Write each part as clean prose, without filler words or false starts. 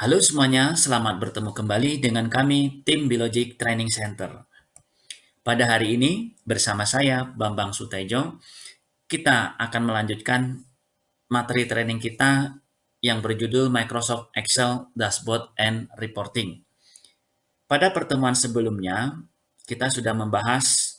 Halo semuanya, selamat bertemu kembali dengan kami tim Biologic Training Center. Pada hari ini, bersama saya Bambang Sutejo, kita akan melanjutkan materi training kita yang berjudul Microsoft Excel Dashboard and Reporting. Pada pertemuan sebelumnya, kita sudah membahas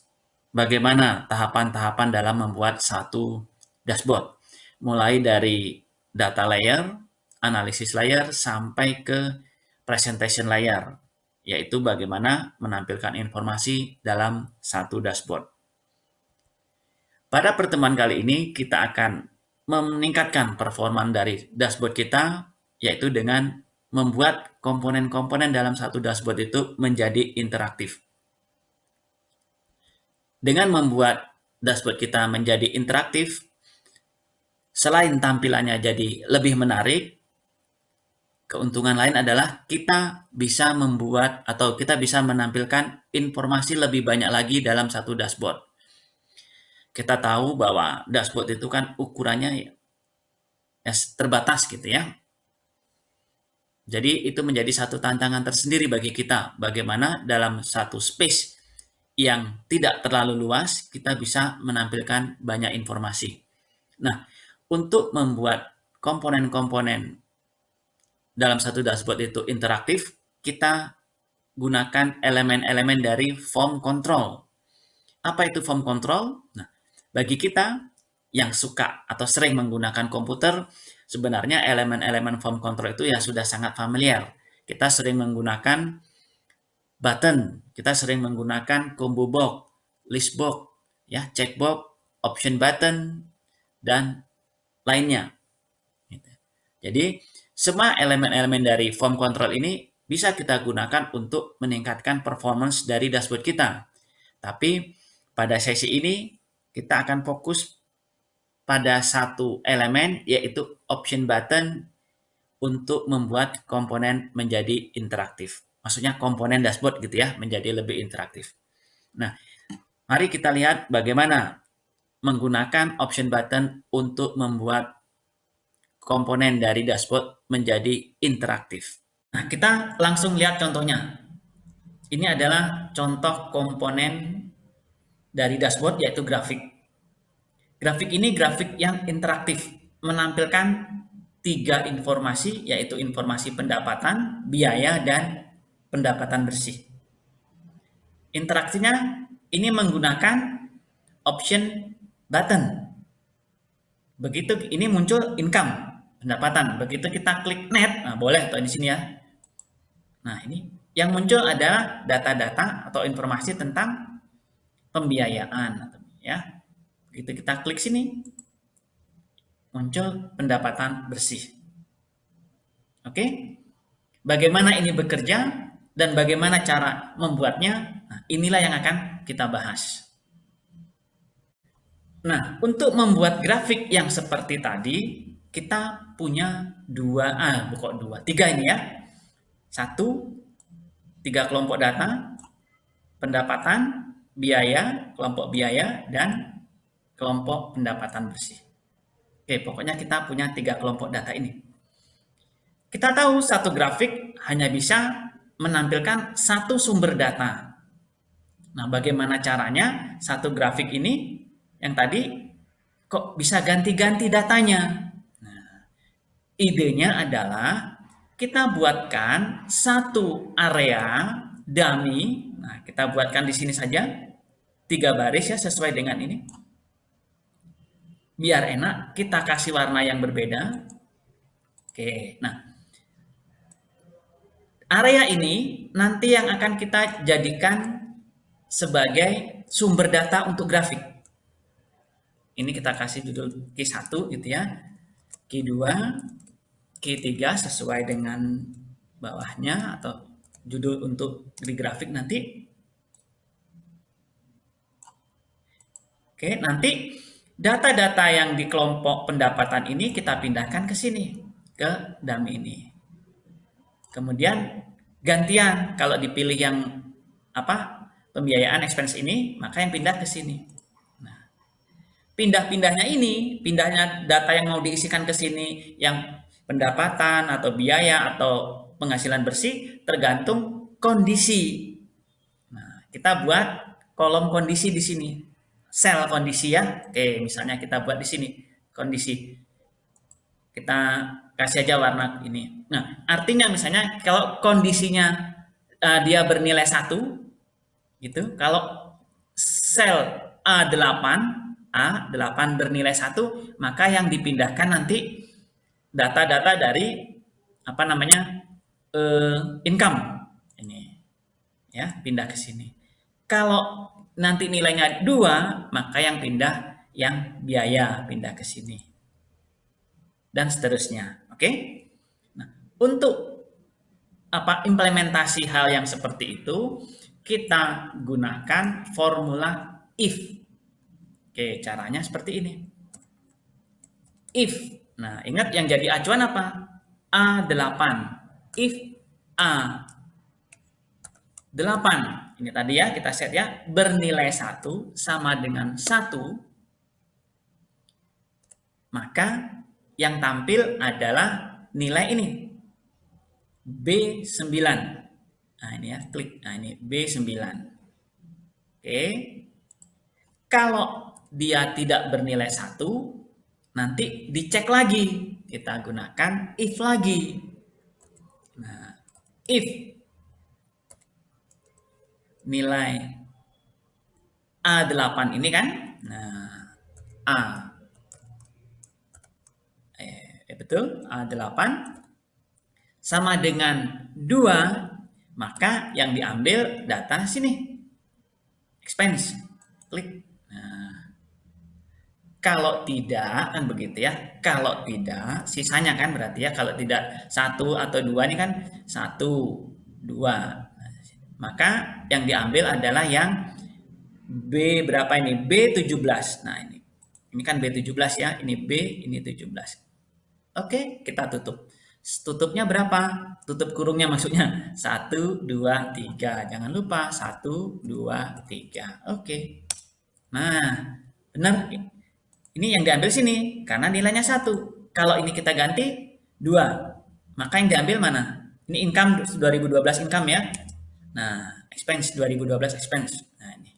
bagaimana tahapan-tahapan dalam membuat satu dashboard, mulai dari data layer, analisis layer, sampai ke presentation layer, yaitu bagaimana menampilkan informasi dalam satu dashboard. Pada pertemuan kali ini, kita akan meningkatkan performa dari dashboard kita, yaitu dengan membuat komponen-komponen dalam satu dashboard itu menjadi interaktif. Dengan membuat dashboard kita menjadi interaktif, selain tampilannya jadi lebih menarik, keuntungan lain adalah kita bisa membuat atau kita bisa menampilkan informasi lebih banyak lagi dalam satu dashboard. Kita tahu bahwa dashboard itu kan ukurannya ya terbatas gitu ya. Jadi itu menjadi satu tantangan tersendiri bagi kita, bagaimana dalam satu space yang tidak terlalu luas kita bisa menampilkan banyak informasi. Nah, untuk membuat komponen-komponen dalam satu dashboard itu interaktif, kita gunakan elemen-elemen dari form control. Apa itu form control? Nah, bagi kita yang suka atau sering menggunakan komputer, sebenarnya elemen-elemen form control itu ya sudah sangat familiar. Kita sering menggunakan button, kita sering menggunakan combo box, list box, ya, checkbox, option button, dan lainnya. Jadi, semua elemen-elemen dari form control ini bisa kita gunakan untuk meningkatkan performance dari dashboard kita. Tapi pada sesi ini kita akan fokus pada satu elemen, yaitu option button untuk membuat komponen menjadi interaktif. Maksudnya komponen dashboard gitu ya, menjadi lebih interaktif. Nah, mari kita lihat bagaimana menggunakan option button untuk membuat komponen dari dashboard menjadi interaktif. Nah, kita langsung lihat contohnya. Ini adalah contoh komponen dari dashboard, yaitu grafik. Grafik ini grafik yang interaktif, menampilkan 3 informasi, yaitu informasi pendapatan, biaya, dan pendapatan bersih. Interaksinya ini menggunakan option button. Begitu ini muncul income, pendapatan. Begitu kita klik net, nah boleh atau di sini ya. Nah, ini yang muncul adalah data-data atau informasi tentang pembiayaan ya. Begitu kita klik sini, muncul pendapatan bersih. Oke? Bagaimana ini bekerja dan bagaimana cara membuatnya? Nah, inilah yang akan kita bahas. Nah, untuk membuat grafik yang seperti tadi, kita punya tiga ini ya. Satu, 3 kelompok data, pendapatan, biaya, kelompok biaya, dan kelompok pendapatan bersih. Oke, pokoknya kita punya 3 kelompok data ini. Kita tahu satu grafik hanya bisa menampilkan satu sumber data. Nah, bagaimana caranya satu grafik ini yang tadi kok bisa ganti-ganti datanya? Nah, idenya adalah kita buatkan satu area dummy. Nah, kita buatkan di sini saja 3 baris ya sesuai dengan ini. Biar enak, kita kasih warna yang berbeda. Oke, nah area ini nanti yang akan kita jadikan sebagai sumber data untuk grafik. Ini kita kasih judul Q1 gitu ya. Q2, Q3 sesuai dengan bawahnya atau judul untuk di grafik nanti. Oke, nanti data-data yang di kelompok pendapatan ini kita pindahkan ke sini, ke dummy ini. Kemudian gantian kalau dipilih yang pembiayaan expense ini, maka yang pindah ke sini. Nah, pindahnya data yang mau diisikan ke sini, yang pendapatan atau biaya atau penghasilan bersih tergantung kondisi. Nah, kita buat kolom kondisi di sini. Sel kondisi ya. Oke, misalnya kita buat di sini kondisi. Kita kasih aja warna ini. Nah, artinya misalnya kalau kondisinya dia bernilai 1 gitu. Kalau sel A8 A8 bernilai 1, maka yang dipindahkan nanti data-data dari apa namanya? Income. Ini ya, pindah ke sini. Kalau nanti nilainya 2, maka yang pindah yang biaya pindah ke sini. Dan seterusnya. Oke? Nah, untuk implementasi hal yang seperti itu, kita gunakan formula if. Oke, caranya seperti ini. If. Nah, ingat yang jadi acuan apa? A8. If A8. Ini tadi ya, kita set ya, bernilai 1 sama dengan 1, maka yang tampil adalah nilai ini. B9. Nah, ini ya, klik. Nah, ini B9. Oke. Kalau dia tidak bernilai 1, nanti dicek lagi. Kita gunakan if lagi. Nah, if nilai A8 ini kan, nah, betul, A8 sama dengan 2, maka yang diambil data sini. Expense. Klik. Nah, kalau tidak, kan begitu ya. Kalau tidak, sisanya kan berarti ya, kalau tidak 1 atau 2 ini kan 1, 2. Maka yang diambil adalah yang B berapa ini? B17. Nah, ini kan B17 ya, ini B, ini 17. Oke, kita tutup. Tutupnya berapa? Tutup kurungnya maksudnya 1, 2, 3. Jangan lupa 1, 2, 3. Oke. Nah, benar. Ini yang diambil sini karena nilainya 1. Kalau ini kita ganti 2, maka yang diambil mana? Ini income 2012 income ya. Nah, expense 2012 expense. Nah, ini.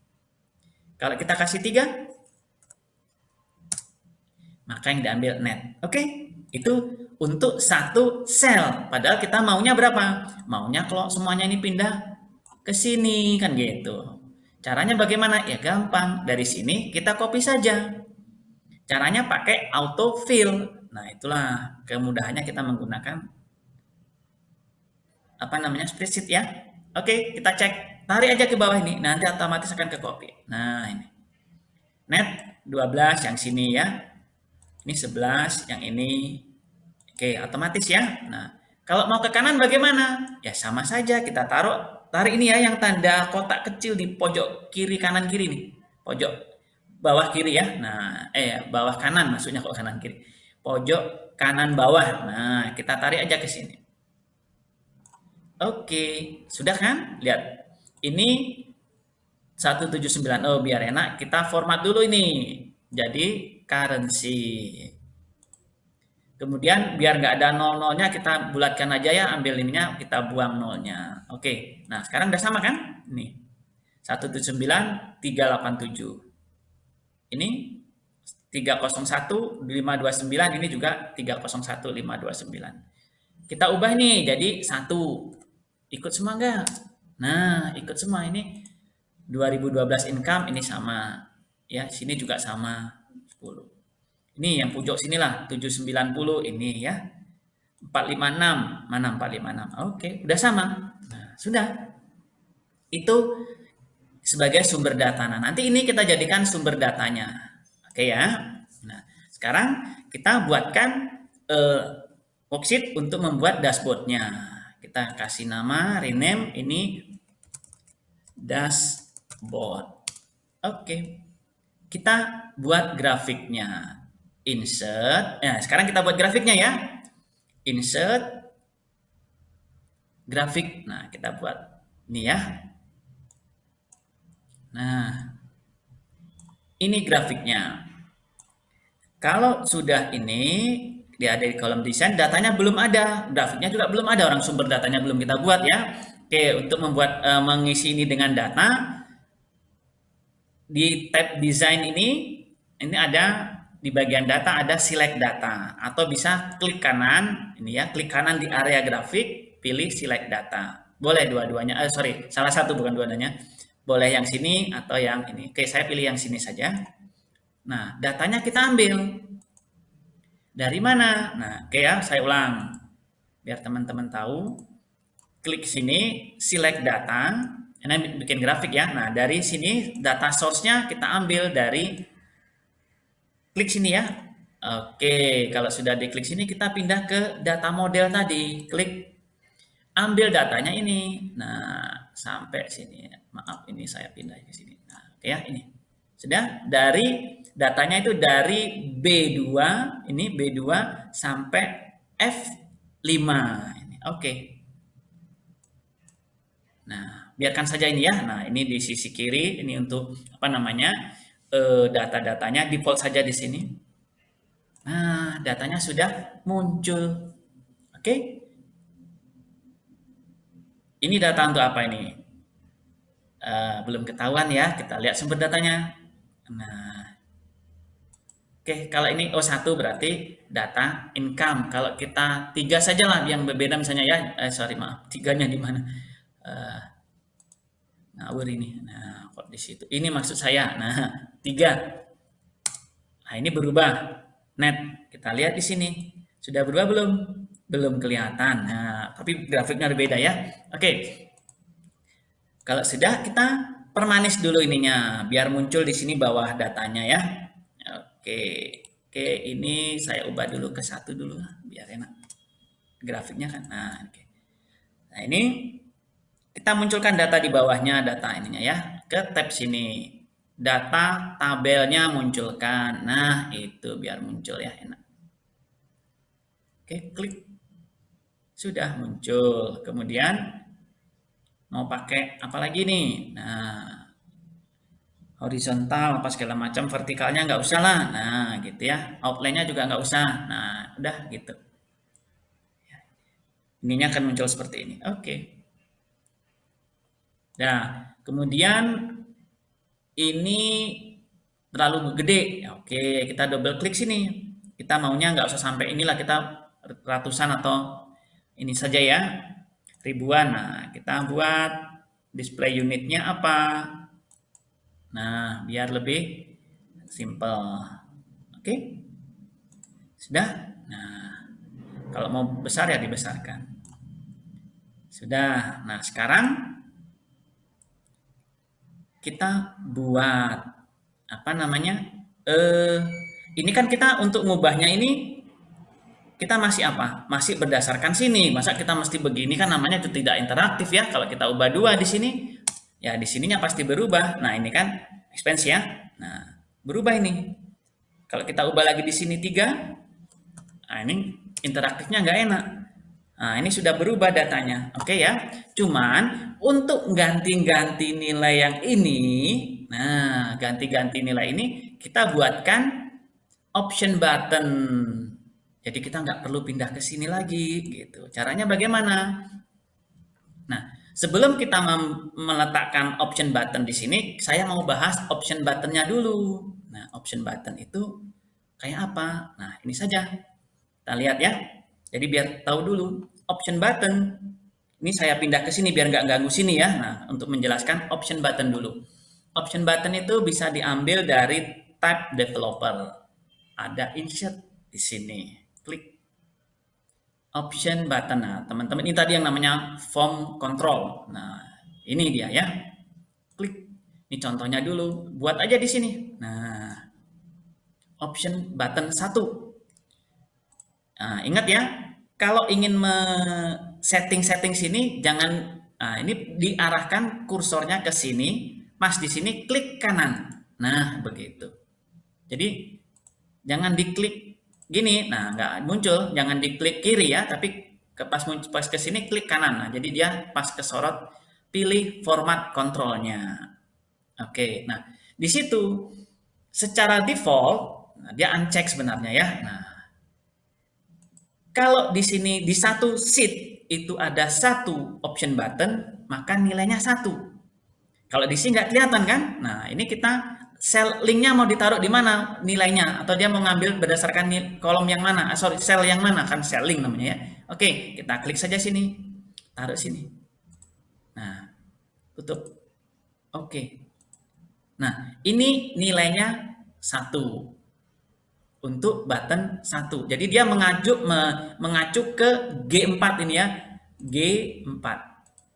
Kalau kita kasih 3, maka yang diambil net. Oke. Itu untuk satu sel. Padahal kita maunya berapa? Maunya kalau semuanya ini pindah ke sini kan gitu. Caranya bagaimana? Ya gampang. Dari sini kita copy saja. Caranya pakai autofill. Nah, itulah kemudahannya kita menggunakan apa namanya? Spreadsheet ya. Oke, kita cek. Tarik aja ke bawah ini. Nanti otomatis akan ke copy. Nah, ini. Net 12 yang sini ya. Ini 11, yang ini. Oke, otomatis ya. Nah, kalau mau ke kanan bagaimana? Ya sama saja, kita tarik ini ya, yang tanda kotak kecil di pojok kiri kanan kiri nih. Pojok bawah kiri ya. Nah, bawah kanan maksudnya, kok kanan kiri. Pojok kanan bawah. Nah, kita tarik aja ke sini. Oke, sudah kan? Lihat. Ini 179. Oh, biar enak kita format dulu ini. Jadi currency. Kemudian biar nggak ada nol-nolnya, kita bulatkan aja ya, ambil ininya, kita buang nolnya. Oke, nah sekarang udah sama kan? Nih, 179, 387. Ini 301, 529, ini juga 301, 529. Kita ubah nih jadi 1. Ikut semua nggak? Nah, ikut semua. Ini 2012 income, ini sama. Ya, sini juga sama, 10. Ini yang pojok sinilah 790 ini ya. 456, mana 456? Oke, udah sama. Nah, sudah. Itu sebagai sumber data. Nah, nanti ini kita jadikan sumber datanya. Oke ya. Nah, sekarang kita buatkan worksheet untuk membuat dashboardnya. Kita kasih nama, rename ini dashboard. Oke. Kita buat grafiknya. Insert. Nah, sekarang kita buat grafiknya ya. Insert grafik. Nah, kita buat ini ya. Nah, ini grafiknya. Kalau sudah ini, Dia ada di kolom desain, datanya belum ada, grafiknya juga belum ada, orang sumber datanya belum kita buat ya. Oke, untuk membuat mengisi ini dengan data, di tab desain ini ada di bagian data ada select data, atau bisa klik kanan, ini ya, klik kanan di area grafik, pilih select data. Boleh dua-duanya, sorry, salah satu bukan dua-duanya. Boleh yang sini atau yang ini. Oke, saya pilih yang sini saja. Nah, datanya kita ambil. Dari mana? Nah, oke ya, saya ulang. Biar teman-teman tahu. Klik sini, select data. Ini bikin grafik ya. Nah, dari sini data source-nya kita ambil dari klik sini ya. Oke, kalau sudah diklik sini kita pindah ke data model tadi. Klik ambil datanya ini. Nah, sampai sini. Maaf, ini saya pindah ke sini. Nah, oke ya, ini. Sudah dari datanya itu dari B2, ini B2 sampai F5. Ini. Oke. Nah, biarkan saja ini ya. Nah, ini di sisi kiri, ini untuk apa namanya, data-datanya default saja di sini. Nah, datanya sudah muncul. Oke. Ini data untuk apa ini? Belum ketahuan ya. Kita lihat sumber datanya. Nah, oke, kalau ini O1 berarti data income. Kalau kita 3 saja lah yang berbeda misalnya ya. Sorry maaf, 3-nya di mana? Ngawur ini. Nah, kok di situ. Ini maksud saya. Nah, 3. Nah, ini berubah. Net. Kita lihat di sini. Sudah berubah belum? Belum kelihatan. Nah, tapi grafiknya berbeda ya. Oke. Kalau sudah, kita permanis dulu ininya. Biar muncul di sini bawah datanya ya. Oke. Oke, ini saya ubah dulu ke 1 dulu. Biar enak. Grafiknya kan. Nah, oke. Nah, ini kita munculkan data di bawahnya, data ininya ya. Ke tab sini. Data tabelnya munculkan. Nah, itu biar muncul ya, enak. Oke, klik. Sudah muncul. Kemudian mau pakai apa lagi nih? Nah, horizontal apa segala macam, vertikalnya nggak usah lah. Nah, gitu ya. Outline-nya juga nggak usah. Nah, udah gitu. Ininya akan muncul seperti ini. Oke. Nah, kemudian ini terlalu gede. Oke, kita double klik sini. Kita maunya nggak usah sampai inilah, kita ratusan atau ini saja ya, ribuan. Nah, kita buat display unitnya apa? Nah, biar lebih simple. Oke, sudah. Nah, kalau mau besar ya dibesarkan. Sudah. Nah, sekarang kita buat apa namanya? Ini kan kita untuk ngubahnya ini kita masih apa? Masih berdasarkan sini. Masa kita mesti begini, kan namanya itu tidak interaktif ya. Kalau kita ubah 2 di sini, ya di sininya pasti berubah. Nah, ini kan expense ya. Nah, berubah ini. Kalau kita ubah lagi di sini 3, nah ini interaktifnya nggak enak. Nah, ini sudah berubah datanya. Oke ya. Cuman untuk ganti-ganti nilai yang ini, nah, ganti-ganti nilai ini kita buatkan option button. Jadi kita nggak perlu pindah ke sini lagi gitu. Caranya bagaimana? Nah, sebelum kita meletakkan option button di sini, saya mau bahas option buttonnya dulu. Nah, option button itu kayak apa? Nah, ini saja. Kita lihat ya. Jadi biar tahu dulu. Option button. Ini saya pindah ke sini biar nggak ganggu sini ya. Nah, untuk menjelaskan option button dulu. Option button itu bisa diambil dari tab developer. Ada insert di sini. Klik option button. Nah, teman-teman, ini tadi yang namanya form control. Nah, ini dia ya. Klik. Ini contohnya dulu. Buat aja di sini. Nah, option button 1. Nah, ingat ya, kalau ingin setting-setting sini, jangan, nah, ini diarahkan kursornya ke sini, pas di sini klik kanan. Nah, begitu. Jadi, jangan diklik gini, nah nggak muncul, jangan diklik kiri ya, tapi pas ke sini klik kanan. Nah, jadi dia pas kesorot, pilih format kontrolnya. Oke, nah di situ secara default, nah, dia uncheck sebenarnya ya. Nah, Kalau di sini di satu sheet itu ada satu option button, maka nilainya 1. Kalau di sini nggak kelihatan kan? Nah, ini kita sel linknya mau ditaruh di mana nilainya, atau dia mau ngambil berdasarkan kolom yang mana? Sorry, sel yang mana, kan sel link namanya ya. Oke, kita klik saja sini, taruh sini. Nah, tutup. Oke. Nah, ini nilainya 1 untuk button 1. Jadi dia mengacu ke G4 ini ya. G4.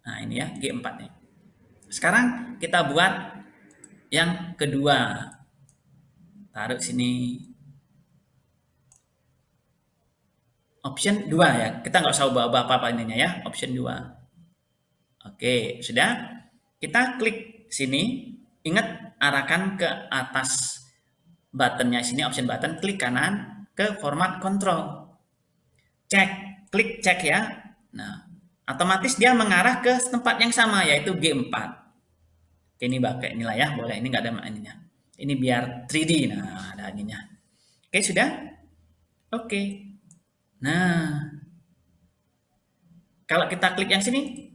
Nah, ini ya G4 nih. Sekarang kita buat yang kedua. Taruh sini. Option 2 ya. Kita nggak usah ubah apa-apa ininya ya. Option 2. Oke, sudah. Kita klik sini. Ingat arahkan ke atas buttonnya sini, option button, klik kanan ke format control. Cek, klik cek ya. Nah, otomatis dia mengarah ke tempat yang sama, yaitu G4. Oke, ini pakai inilah ya, boleh. Ini nggak ada ininya. Ini biar 3D. Nah, ada ininya. Oke, sudah? Oke. Nah, kalau kita klik yang sini,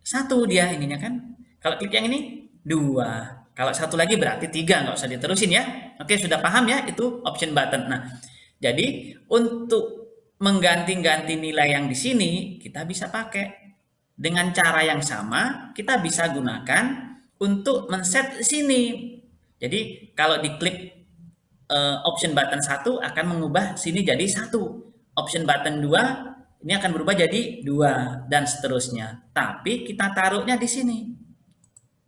1 dia ininya kan. Kalau klik yang ini, 2. Kalau 1 lagi berarti 3, nggak usah diterusin ya. Oke, sudah paham ya? Itu option button. Nah, jadi untuk mengganti-ganti nilai yang di sini, kita bisa pakai. Dengan cara yang sama, kita bisa gunakan untuk men-set sini. Jadi, kalau diklik option button 1 akan mengubah sini jadi 1. Option button 2 ini akan berubah jadi 2 dan seterusnya. Tapi kita taruhnya di sini.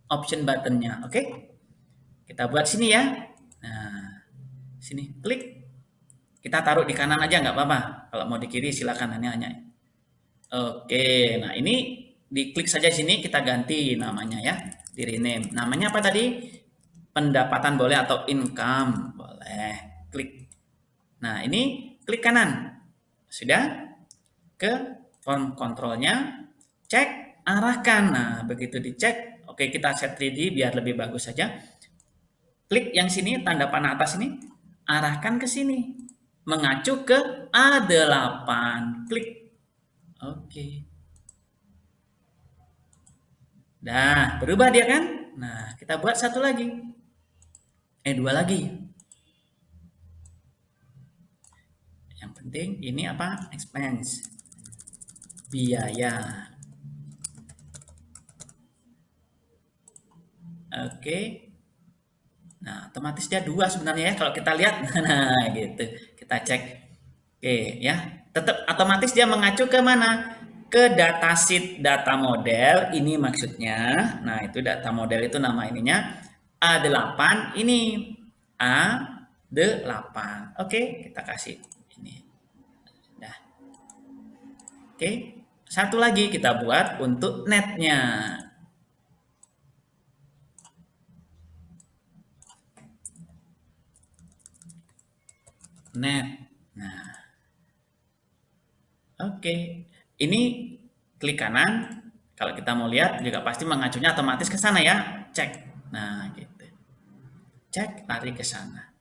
Option buttonnya, oke? Kita buat sini ya. Nah, sini klik. Kita taruh di kanan aja nggak apa-apa. Kalau mau di kiri silakan, hanya. Oke, nah ini diklik saja sini, kita ganti namanya ya, di rename. Namanya apa tadi? Pendapatan boleh atau income boleh. Klik. Nah, ini klik kanan. Sudah? Ke form kontrolnya, cek, arahkan. Nah, begitu dicek, oke kita set 3D biar lebih bagus saja. Klik yang sini, tanda panah atas ini, arahkan ke sini. Mengacu ke A8. Klik. Oke. Nah, berubah dia kan? Nah, kita buat satu lagi. 2 lagi. Yang penting ini apa? Expense. Biaya. Oke. Nah, otomatis dia 2 sebenarnya ya kalau kita lihat. Nah, gitu. Kita cek. Oke, ya. Tetap otomatis dia mengacu ke mana? Ke datasheet data model ini maksudnya. Nah, itu data model itu nama ininya A8 ini A8. Oke, kita kasih ini. Nah. Oke, satu lagi kita buat untuk netnya. Net. Nah. Oke. Ini klik kanan. Kalau kita mau lihat juga pasti mengacunya otomatis ke sana ya. Cek. Nah, gitu. Cek, lari ke sana.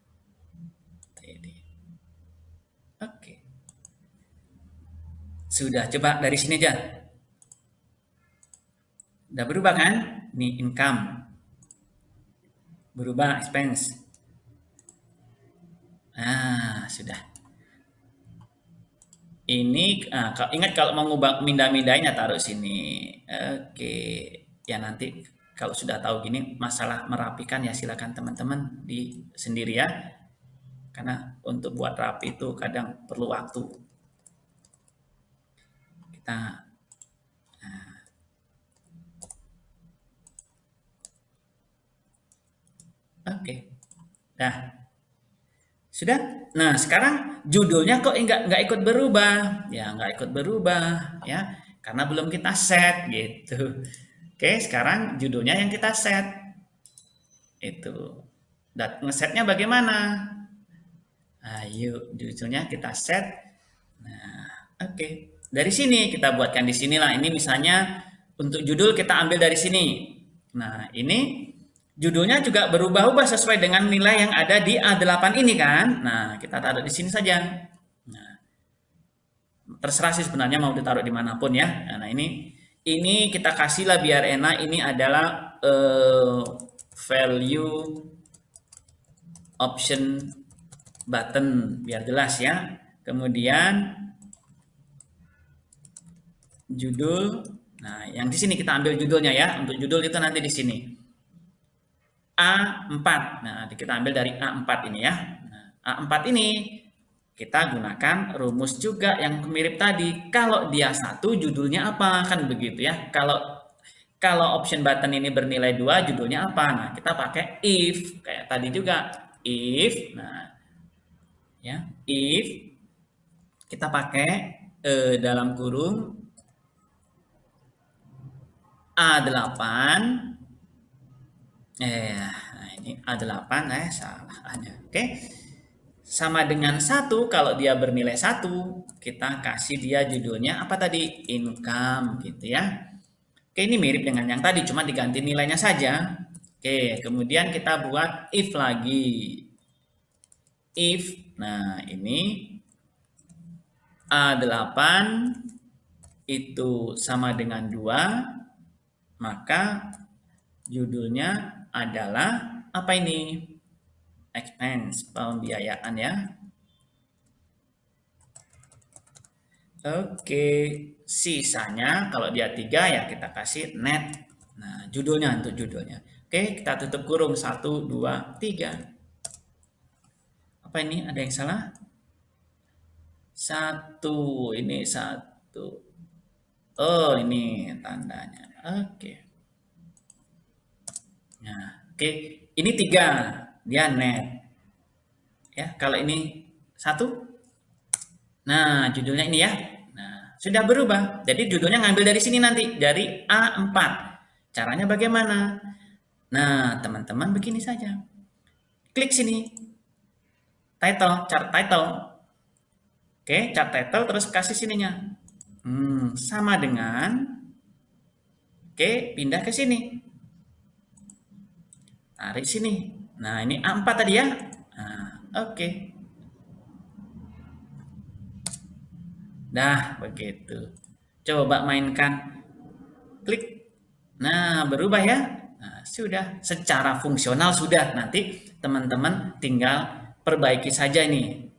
Oke. Sudah, coba dari sini aja. Udah berubah kan? Ini income. Berubah expense. Nah, sudah. Ini ingat kalau mau ngubah mindah-mindahnya taruh sini. Oke. Ya nanti kalau sudah tahu gini masalah merapikan ya silakan teman-teman di sendiri ya. Karena untuk buat rapi itu kadang perlu waktu. Kita oke. Dah. Sudah? Nah, sekarang judulnya kok nggak ikut berubah? Ya, nggak ikut berubah ya, karena belum kita set gitu. Oke, sekarang judulnya yang kita set. Itu. Dan ngesetnya bagaimana? Ayo, judulnya kita set. Nah, oke. Dari sini kita buatkan di sinilah. Ini misalnya untuk judul kita ambil dari sini. Nah, ini judulnya juga berubah-ubah sesuai dengan nilai yang ada di A8 ini kan. Nah, kita taruh di sini saja. Nah, terserah sih sebenarnya mau ditaruh dimanapun ya. Nah ini kita kasihlah biar enak. Ini adalah value option button biar jelas ya. Kemudian judul. Nah, yang di sini kita ambil judulnya ya. Untuk judul itu nanti di sini. A4. Nah, kita ambil dari A4 ini ya. Nah, A4 ini kita gunakan rumus juga yang mirip tadi. Kalau dia 1, judulnya apa? Kan begitu ya. Kalau option button ini bernilai 2, judulnya apa? Nah, kita pakai if. Kayak tadi juga. If. Nah, ya, if kita pakai dalam kurung A8. Nah ini A8, salah hanya. Oke. Sama dengan 1, kalau dia bernilai 1, kita kasih dia judulnya apa tadi? Income gitu ya. Oke, ini mirip dengan yang tadi, cuma diganti nilainya saja. Oke, kemudian kita buat if lagi. If, nah ini A8 itu sama dengan 2, maka judulnya adalah apa ini? Expense, pembiayaan ya. Oke, sisanya kalau dia 3 ya kita kasih net. Nah, judulnya untuk judulnya. Oke, kita tutup kurung 1, 2, 3. Apa ini? Ada yang salah? 1, ini 1. Oh, ini tandanya. Oke. Nah, oke, ini 3, dia net. Ya, kalau ini 1. Nah, judulnya ini ya. Nah, sudah berubah. Jadi judulnya ngambil dari sini nanti, dari A4. Caranya bagaimana? Nah, teman-teman begini saja. Klik sini. Title, chart title. Oke, chart title terus kasih sininya. Sama dengan. Oke, pindah ke sini. Tarik sini. Nah, ini A4 tadi ya. Nah, oke. Dah, begitu. Coba mainkan. Klik. Nah, berubah ya. Nah, sudah. Secara fungsional sudah. Nanti teman-teman tinggal perbaiki saja ini.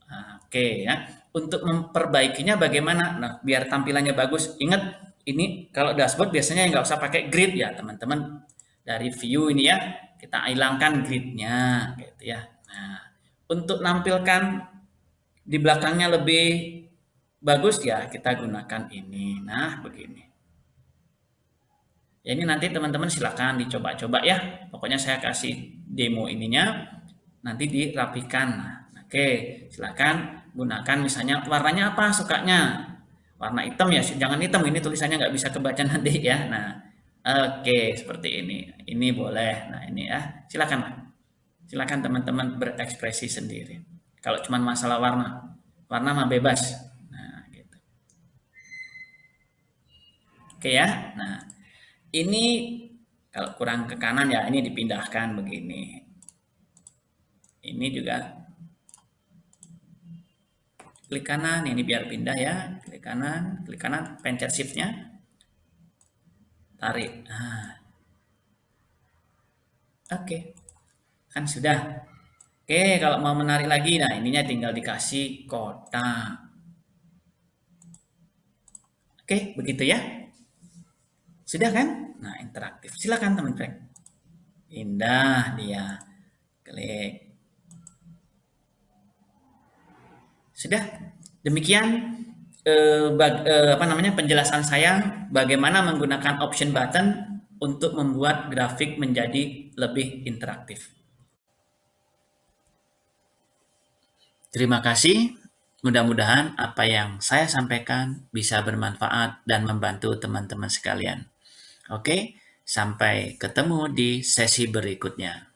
Nah, oke ya. Untuk memperbaikinya bagaimana? Nah, biar tampilannya bagus. Ingat, ini kalau dashboard biasanya nggak usah pakai grid ya, teman-teman. Dari view ini ya, kita hilangkan gridnya, gitu ya. Nah, untuk nampilkan di belakangnya lebih bagus ya, kita gunakan ini. Nah, begini. Ya, ini nanti teman-teman silakan dicoba-coba ya. Pokoknya saya kasih demo ininya, nanti dirapikan. Nah, oke, silakan gunakan misalnya warnanya apa sukanya. Warna hitam ya, jangan hitam, ini tulisannya nggak bisa kebaca nanti ya. Nah, oke, seperti ini. Ini boleh. Nah, ini ya, silakan. Silakan teman-teman berekspresi sendiri. Kalau cuma masalah warna, warna mah bebas. Nah, gitu. Oke ya. Nah, ini kalau kurang ke kanan ya, ini dipindahkan begini. Ini juga klik kanan, ini biar pindah ya. Klik kanan, pencet shift-nya. Tarik. Nah. Oke. Kan sudah. Oke, kalau mau menarik lagi, nah ininya tinggal dikasih kotak. Oke, begitu ya. Sudah kan? Nah, interaktif. Silakan teman-teman. Indah dia. Klik. Sudah. Demikian penjelasan saya bagaimana menggunakan option button untuk membuat grafik menjadi lebih interaktif. Terima kasih. Mudah-mudahan apa yang saya sampaikan bisa bermanfaat dan membantu teman-teman sekalian. Oke, sampai ketemu di sesi berikutnya.